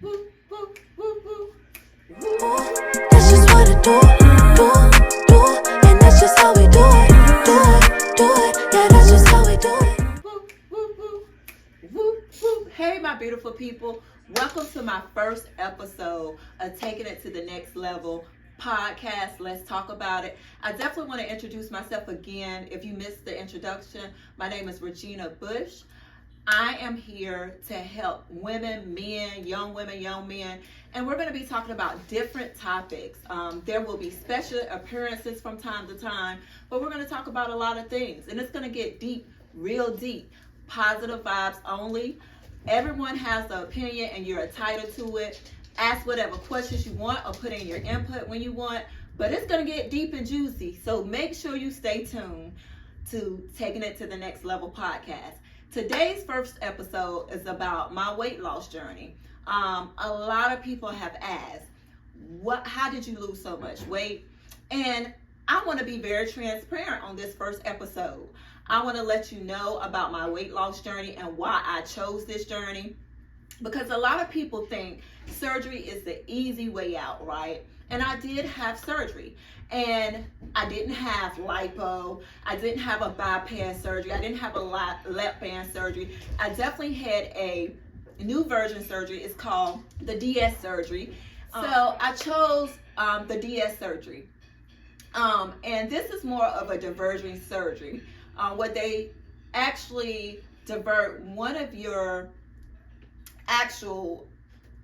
Woo, woo, woo, woo. That's just what I do, and that's just how we do it, yeah, that's just how we do it. Woo, woo, woo, woo, woo. Hey, my beautiful people. Welcome to my first episode of Taking It to the Next Level podcast. Let's talk about it. I definitely want to introduce myself again. If you missed the introduction, my name is Regina Bush. I am here to help women, men, young men, and we're going to be talking about different topics. There will be special appearances from time to time, but we're going to talk about a lot of things, and it's going to get deep, real deep, positive vibes only. Everyone has an opinion, and you're entitled to it. Ask whatever questions you want or put in your input when you want, but it's going to get deep and juicy, so make sure you stay tuned to Taking It to the Next Level podcast. Today's first episode is about my weight loss journey. A lot of people have asked, how did you lose so much weight? And I want to be very transparent on this first episode. I want to let you know about my weight loss journey and why I chose this journey. Because a lot of people think surgery is the easy way out, right? And I did have surgery. And I didn't have lipo. I didn't have a bypass surgery. I didn't have a lap band surgery. I definitely had a new version surgery. It's called the DS surgery. So I chose the DS surgery. And this is more of a diversion surgery. Where they actually divert one of your actual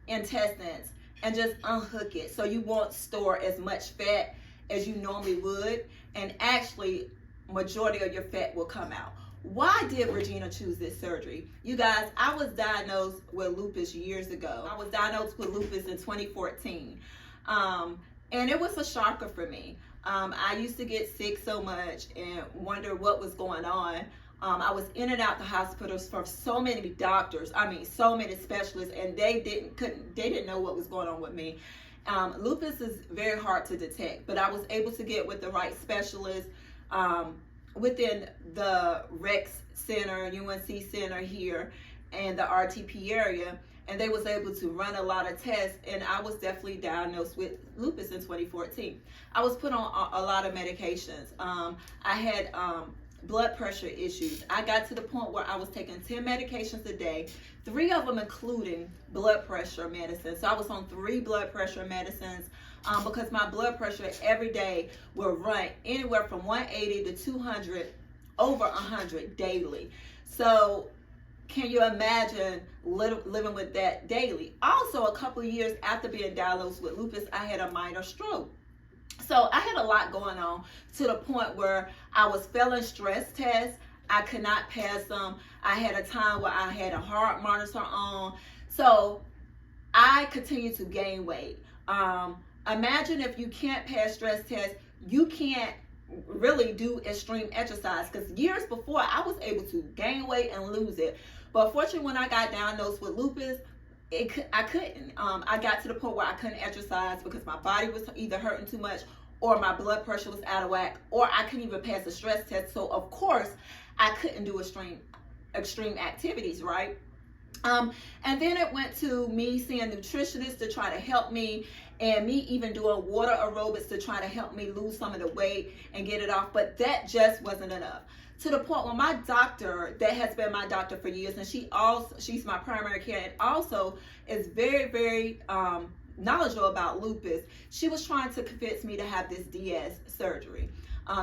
intestines and just unhook it, so you won't store as much fat as you normally would, and actually majority of your fat will come out. Why did Regina choose this surgery? You guys, I was diagnosed with lupus years ago. I was diagnosed with lupus in 2014, and it was a shocker for me. I used to get sick so much and wonder what was going on. I was in and out the hospitals for so many doctors, so many specialists, and they didn't know what was going on with me. Lupus is very hard to detect, but I was able to get with the right specialist within the Rex Center, UNC Center here, and the RTP area, and they was able to run a lot of tests, and I was definitely diagnosed with lupus in 2014. I was put on a lot of medications. I had blood pressure issues. I got to the point where I was taking 10 medications a day, 3 of them including blood pressure medicine. So I was on 3 blood pressure medicines because my blood pressure every day will run anywhere from 180 to 200, over 100 daily. So can you imagine living with that daily? Also, a couple of years after being diagnosed with lupus, I had a minor stroke. So I had a lot going on to the point where I was failing stress tests. I could not pass them. I had a time where I had a heart monitor on. So I continued to gain weight. Imagine if you can't pass stress tests, you can't really do extreme exercise, because years before I was able to gain weight and lose it. But fortunately, when I got diagnosed with lupus, I couldn't. I got to the point where I couldn't exercise because my body was either hurting too much, or my blood pressure was out of whack, or I couldn't even pass a stress test. So of course, I couldn't do extreme activities, right? And then it went to me seeing nutritionists to try to help me, and me even doing water aerobics to try to help me lose some of the weight and get it off. But that just wasn't enough. To the point where my doctor, that has been my doctor for years, and she's my primary care, and also is very, very knowledgeable about lupus. She was trying to convince me to have this DS surgery,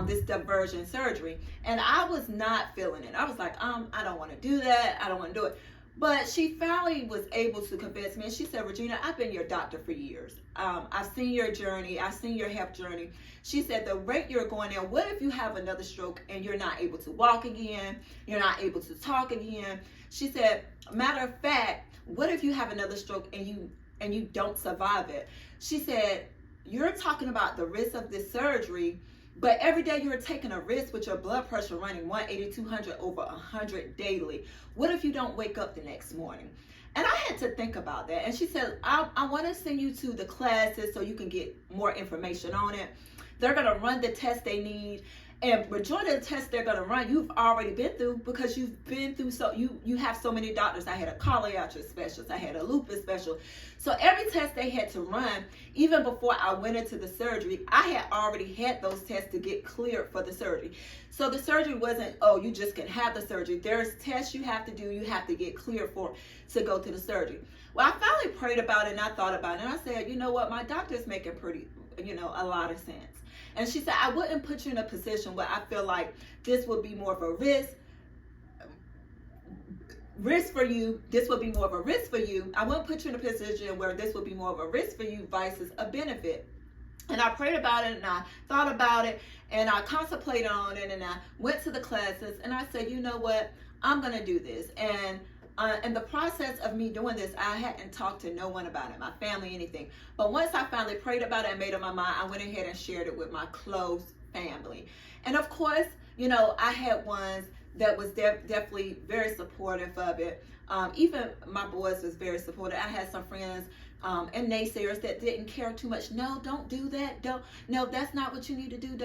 this diversion surgery, and I was not feeling it. I was like, I don't want to do that. I don't want to do it. But she finally was able to convince me, and she said, Regina, I've been your doctor for years. I've seen your journey. I've seen your health journey. She said, the rate you're going in, what if you have another stroke and you're not able to walk again? You're not able to talk again? She said, matter of fact, what if you have another stroke and you don't survive it? She said, you're talking about the risk of this surgery, but every day you're taking a risk with your blood pressure running 180, 200, over 100 daily. What if you don't wake up the next morning? And I had to think about that. And she said, I want to send you to the classes so you can get more information on it. They're going to run the test they need. And majority of the tests they're going to run, you've already been through, because you've been through, so you have so many doctors. I had a cardiac specialist, I had a lupus specialist. So every test they had to run, even before I went into the surgery, I had already had those tests to get cleared for the surgery. So the surgery wasn't, oh, you just can have the surgery. There's tests you have to do, you have to get cleared for to go to the surgery. Well, I finally prayed about it and I thought about it, and I said, you know what, my doctor's making a lot of sense. And she said, I wouldn't put you in a position where I feel like this would be more of a risk for you. This would be more of a risk for you. I wouldn't put you in a position where this would be more of a risk for you versus a benefit. And I prayed about it and I thought about it and I contemplated on it and I went to the classes and I said, you know what, I'm going to do this. And in the process of me doing this, I hadn't talked to no one about it, my family, anything. But once I finally prayed about it and made up my mind, I went ahead and shared it with my close family. And of course, I had ones that was definitely very supportive of it. Even my boys was very supportive. I had some friends and naysayers that didn't care too much. No, don't do that. No, that's not what you need to do.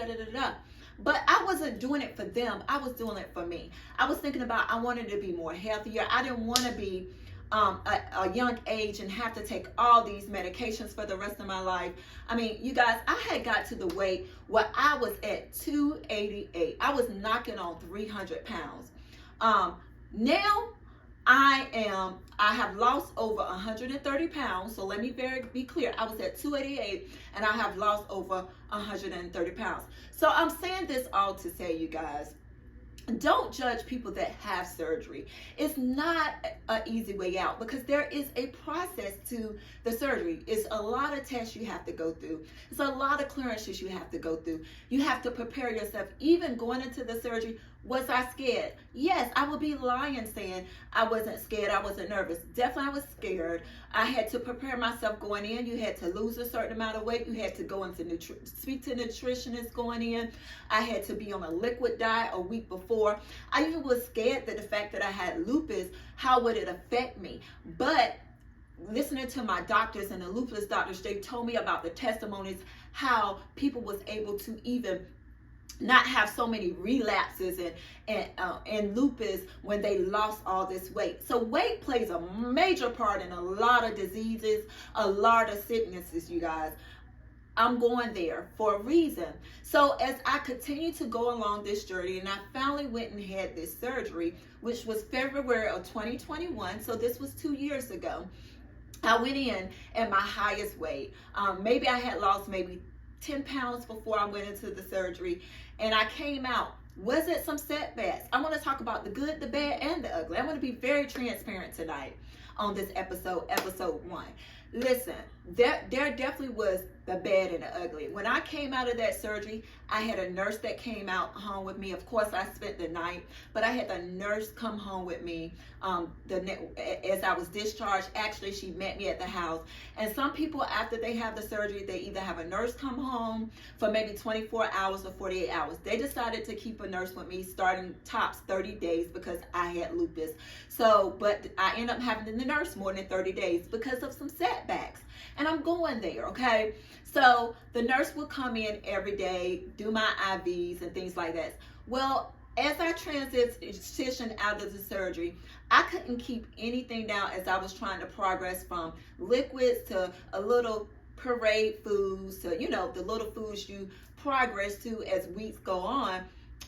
But I wasn't doing it for them. I was doing it for me. I was thinking about, I wanted to be more healthier. I didn't want to be a young age and have to take all these medications for the rest of my life. I mean, you guys, I had got to the weight where I was at 288. I was knocking on 300 pounds. Now I have lost over 130 pounds. So let me be clear. I was at 288 and I have lost over 130 pounds. So I'm saying this all to say, you guys, don't judge people that have surgery. It's not an easy way out because there is a process to the surgery. It's a lot of tests you have to go through. It's a lot of clearances you have to go through. You have to prepare yourself. Even going into the surgery, was I scared? Yes, I would be lying saying I wasn't scared. I wasn't nervous. Definitely I was scared. I had to prepare myself going in. You had to lose a certain amount of weight. You had to go into speak to nutritionists going in. I had to be on a liquid diet a week before. I even was scared that the fact that I had lupus, how would it affect me? But listening to my doctors and the lupus doctors, they told me about the testimonies, how people was able to even not have so many relapses and lupus when they lost all this weight. So weight plays a major part in a lot of diseases, a lot of sicknesses, you guys. I'm going there for a reason. So as I continue to go along this journey, and I finally went and had this surgery, which was February of 2021. So this was 2 years ago. I went in at my highest weight. Maybe I had lost maybe 10 pounds before I went into the surgery, and I came out. Was it some setbacks? I want to talk about the good, the bad, and the ugly. I want to be very transparent tonight on this episode 1. Listen, there definitely was the bad and the ugly. When I came out of that surgery, I had a nurse that came out home with me. Of course, I spent the night, but I had the nurse come home with me as I was discharged. Actually, she met me at the house. And some people, after they have the surgery, they either have a nurse come home for maybe 24 hours or 48 hours. They decided to keep a nurse with me starting tops 30 days because I had lupus. So, but I ended up having the nurse more than 30 days because of some setbacks. And I'm going there, okay? So the nurse would come in every day, do my IVs and things like that. Well, as I transitioned out of the surgery, I couldn't keep anything down as I was trying to progress from liquids to a little parade foods to, the little foods you progress to as weeks go on.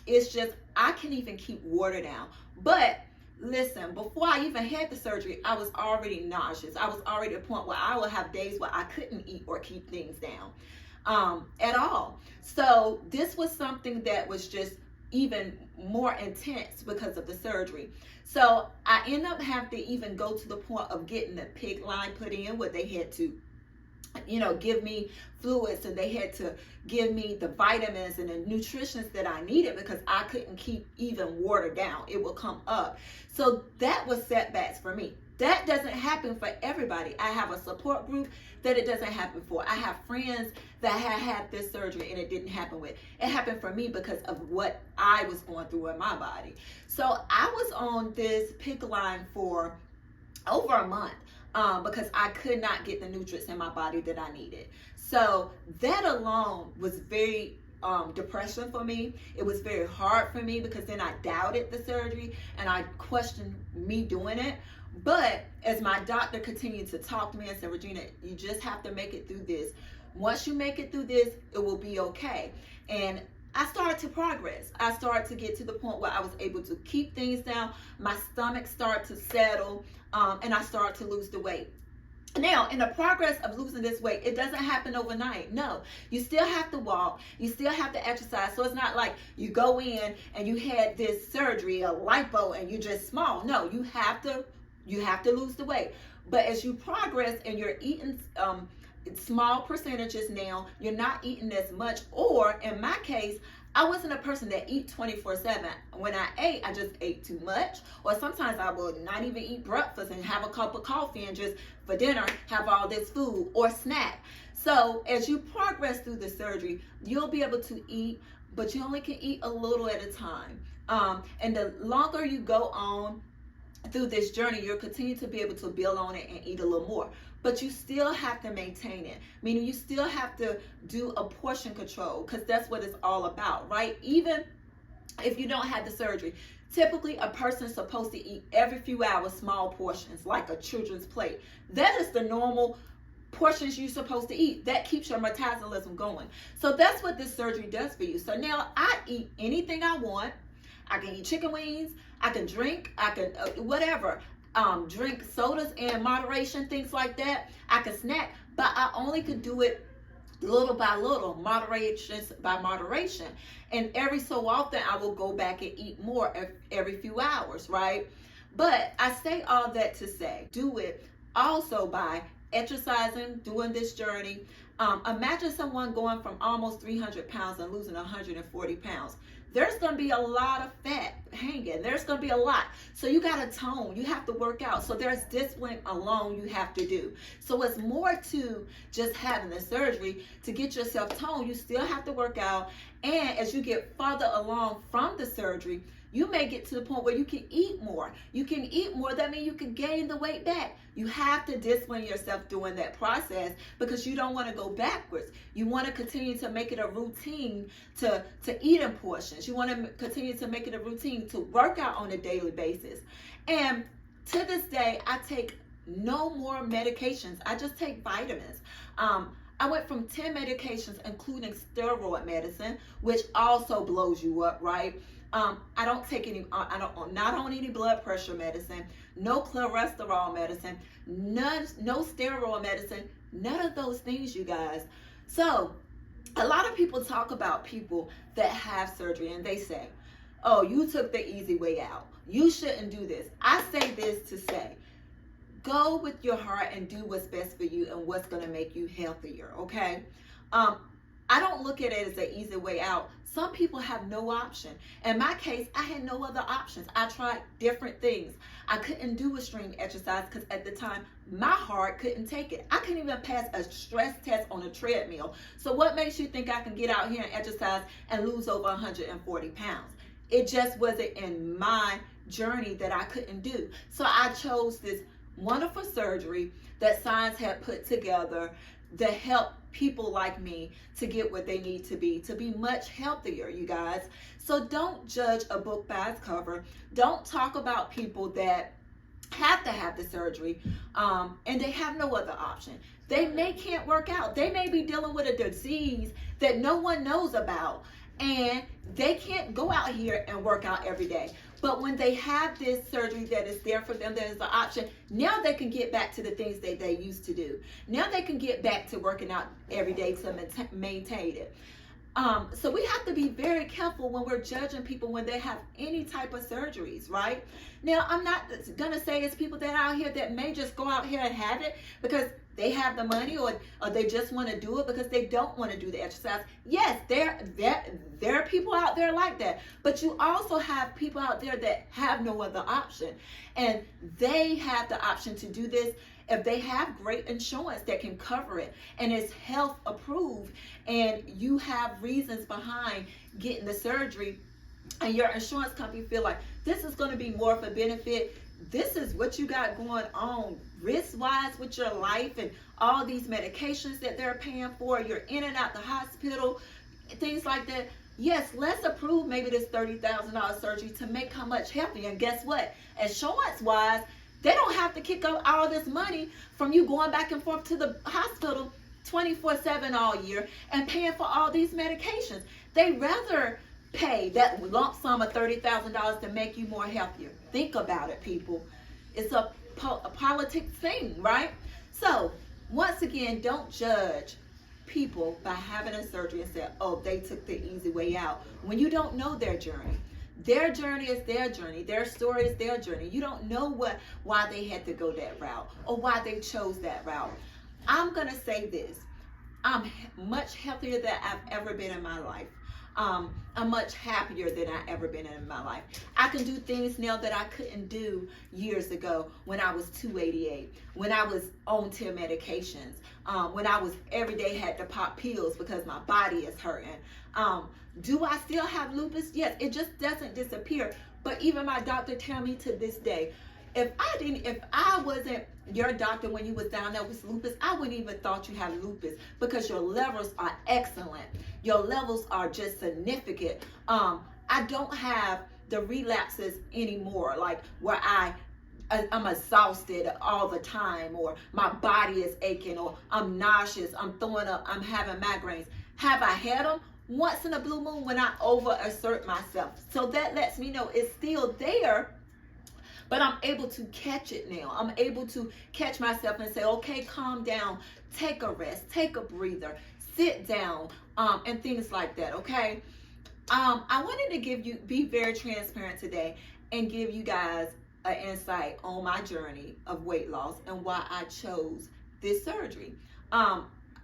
It's just, I can't even keep water down. But listen, before I even had the surgery, I was already nauseous. I was already at a point where I would have days where I couldn't eat or keep things down at all. So this was something that was just even more intense because of the surgery. So I ended up having to even go to the point of getting the PICC line put in, where they had to give me fluids, and they had to give me the vitamins and the nutrition that I needed because I couldn't keep even water down. It would come up. So that was setbacks for me. That doesn't happen for everybody. I have a support group that it doesn't happen for. I have friends that had this surgery and it didn't happen with. It happened for me because of what I was going through in my body. So I was on this PICC line for over a month. Because I could not get the nutrients in my body that I needed. So that alone was very depression for me. It was very hard for me because then I doubted the surgery and I questioned me doing it. But as my doctor continued to talk to me and said, Regina, you just have to make it through this. Once you make it through this, it will be okay. And I started to progress. I started to get to the point where I was able to keep things down. My stomach started to settle, and I started to lose the weight. Now, in the progress of losing this weight, it doesn't happen overnight. No, you still have to walk. You still have to exercise. So it's not like you go in and you had this surgery, a lipo, and you're just small. No, you have to lose the weight. But as you progress and you're eating small percentages now, you're not eating as much. Or in my case, I wasn't a person that eat 24/7. When I ate, I just ate too much. Or sometimes I would not even eat breakfast and have a cup of coffee and just for dinner have all this food or snack. So as you progress through the surgery, you'll be able to eat, but you only can eat a little at a time. And the longer you go on through this journey, you'll continue to be able to build on it and eat a little more. But you still have to maintain it, meaning you still have to do a portion control, because that's what it's all about, right? Even if you don't have the surgery, typically a person's supposed to eat every few hours small portions, like a children's plate. That is the normal portions you're supposed to eat. That keeps your metabolism going. So that's what this surgery does for you. So now I eat anything I want. I can eat chicken wings, I can drink, I can whatever. Drink sodas in moderation, things like that. I can snack, but I only could do it little by little, moderation by moderation. And every so often I will go back and eat more every few hours, right? But I say all that to say, do it also by exercising, doing this journey. Imagine someone going from almost 300 pounds and losing 140 pounds. There's going to be a lot of fat hanging. There's going to be a lot. So you got to tone. You have to work out. So there's discipline alone you have to do. So it's more to just having the surgery to get yourself toned. You still have to work out. And as you get further along from the surgery, you may get to the point where you can eat more. You can eat more. That means you can gain the weight back. You have to discipline yourself during that process because you don't want to go backwards. You want to continue to make it a routine to eat in portions. You want to continue to make it a routine to work out on a daily basis. And to this day, I take no more medications. I just take vitamins. I went from 10 medications, including steroid medicine, which also blows you up, right? I don't take any, not on any blood pressure medicine, no cholesterol medicine, no steroid medicine, none of those things, you guys. So a lot of people talk about people that have surgery and they say, oh, you took the easy way out. You shouldn't do this. I say this to say, go with your heart and do what's best for you and what's going to make you healthier, okay? I don't look at it as an easy way out. Some people have no option. In my case, I had no other options. I tried different things. I couldn't do extreme exercise because at the time, my heart couldn't take it. I couldn't even pass a stress test on a treadmill. So what makes you think I can get out here and exercise and lose over 140 pounds? It just wasn't in my journey that I couldn't do. So I chose this wonderful surgery that science had put together to help people like me to get what they need to be much healthier, you guys. So don't judge a book by its cover. Don't talk about people that have to have the surgery and they have no other option. They can't work out. They may be dealing with a disease that no one knows about and they can't go out here and work out every day. But when they have this surgery that is there for them, that is the option, now they can get back to the things that they used to do. Now they can get back to working out every day to maintain it. So we have to be very careful when we're judging people when they have any type of surgeries, right? Now, I'm not going to say it's people that are out here that may just go out here and have it because they have the money or they just want to do it because they don't want to do the exercise. Yes, there are people out there like that. But you also have people out there that have no other option. And they have the option to do this if they have great insurance that can cover it and it's health approved and you have reasons behind getting the surgery and your insurance company feel like this is going to be more of a benefit. This is what you got going on risk-wise with your life and all these medications that they're paying for. You're in and out the hospital. things like that. Yes, let's approve maybe this $30,000 surgery to make her much healthier. And guess what? Insurance-wise, they don't have to kick up all this money from you going back and forth to the hospital 24/7 all year and paying for all these medications. They rather pay that lump sum of $30,000 to make you more healthier. Think about it, people. It's a politics thing, right? So, once again, don't judge people by having a surgery and say, oh, they took the easy way out, when you don't know their journey. Their journey is their journey. Their story is their journey. You don't know why they had to go that route or why they chose that route. I'm going to say this. I'm much healthier than I've ever been in my life. I'm much happier than I've ever been in my life. I can do things now that I couldn't do years ago when I was 288, when I was on 10 medications, when I was every day had to pop pills because my body is hurting. Do I still have lupus? Yes, it just doesn't disappear. But even my doctor tell me to this day, if I wasn't your doctor when you was down there with lupus, I wouldn't even thought you had lupus because your levels are excellent. Your levels are just significant. I don't have the relapses anymore, like where I'm exhausted all the time, or my body is aching, or I'm nauseous, I'm throwing up, I'm having migraines. Have I had them? Once in a blue moon when I overassert myself. So that lets me know it's still there, but I'm able to catch it now. I'm able to catch myself and say, okay, calm down, take a rest, take a breather, sit down, and things like that, okay? I wanted to be very transparent today and give you guys an insight on my journey of weight loss and why I chose this surgery.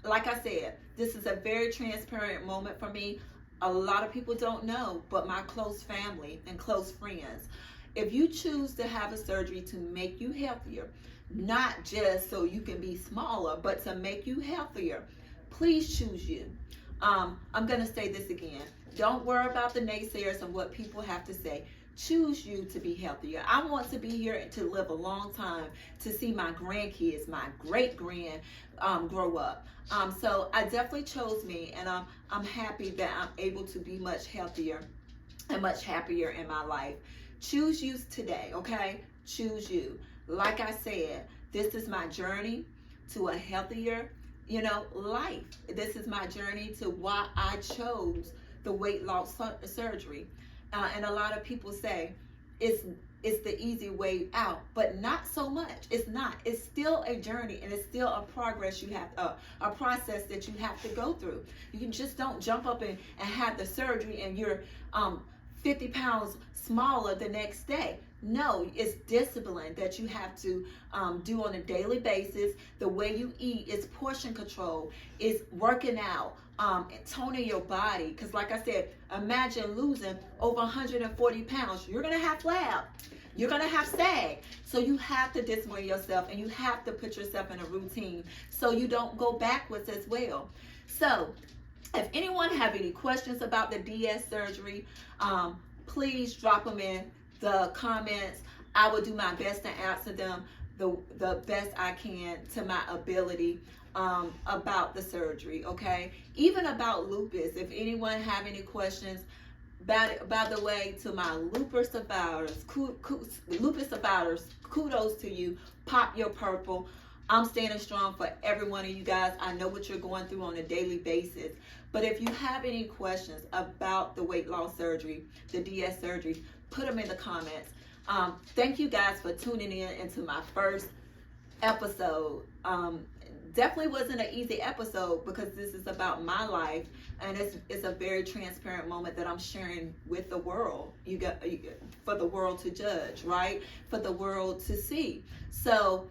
Like I said, this is a very transparent moment for me. A lot of people don't know, but my close family and close friends. If you choose to have a surgery to make you healthier, not just so you can be smaller, but to make you healthier, please choose you. I'm going to say this again. Don't worry about the naysayers and what people have to say. Choose you to be healthier. I want to be here to live a long time, to see my grandkids, my great-grand grow up. So I definitely chose me, and I'm happy that I'm able to be much healthier and much happier in my life. Choose you today, okay? Choose you. Like I said, this is my journey to a healthier, life. This is my journey to why I chose the weight loss surgery. And a lot of people say it's the easy way out, but not so much. It's not. It's still a journey, and it's still a progress you have, a process that you have to go through. You just don't jump up and have the surgery and you're 50 pounds smaller the next day. No, it's discipline that you have to do on a daily basis. The way you eat is portion control, is working out, toning your body. Because like I said, imagine losing over 140 pounds. You're going to have flab. You're going to have sag. So you have to discipline yourself, and you have to put yourself in a routine so you don't go backwards as well. So if anyone have any questions about the DS surgery, please drop them in the comments. I will do my best to answer them the best I can to my ability about the surgery, okay? Even about lupus, if anyone have any questions, by the way, to my lupus survivors, kudos to you. Pop your purple. I'm standing strong for every one of you guys. I know what you're going through on a daily basis. But if you have any questions about the weight loss surgery, the DS surgery, put them in the comments. Thank you guys for tuning in into my first episode. Definitely wasn't an easy episode because this is about my life, and it's a very transparent moment that I'm sharing with the world. For the world to judge, right? For the world to see. So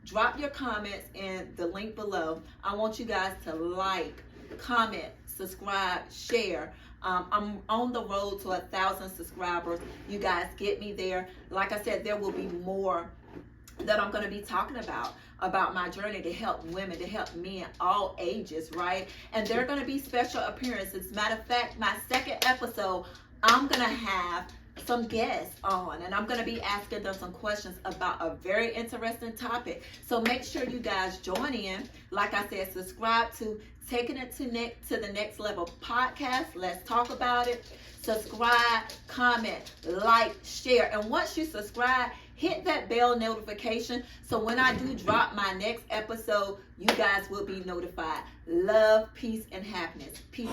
drop your comments in the link below. I want you guys to like, comment, subscribe, share. I'm on the road to 1,000 subscribers. You guys get me there. Like I said, there will be more that I'm going to be talking about my journey to help women, to help men, all ages, right? And there are going to be special appearances. Matter of fact, my second episode, I'm going to have some guests on, and I'm going to be asking them some questions about a very interesting topic. So make sure you guys join in. Like I said, subscribe to Taking It to the Next Level podcast. Let's talk about it. Subscribe, comment, like, share, and once you subscribe, hit that bell notification so when I do drop my next episode, you guys will be notified. Love, peace, and happiness. Peace.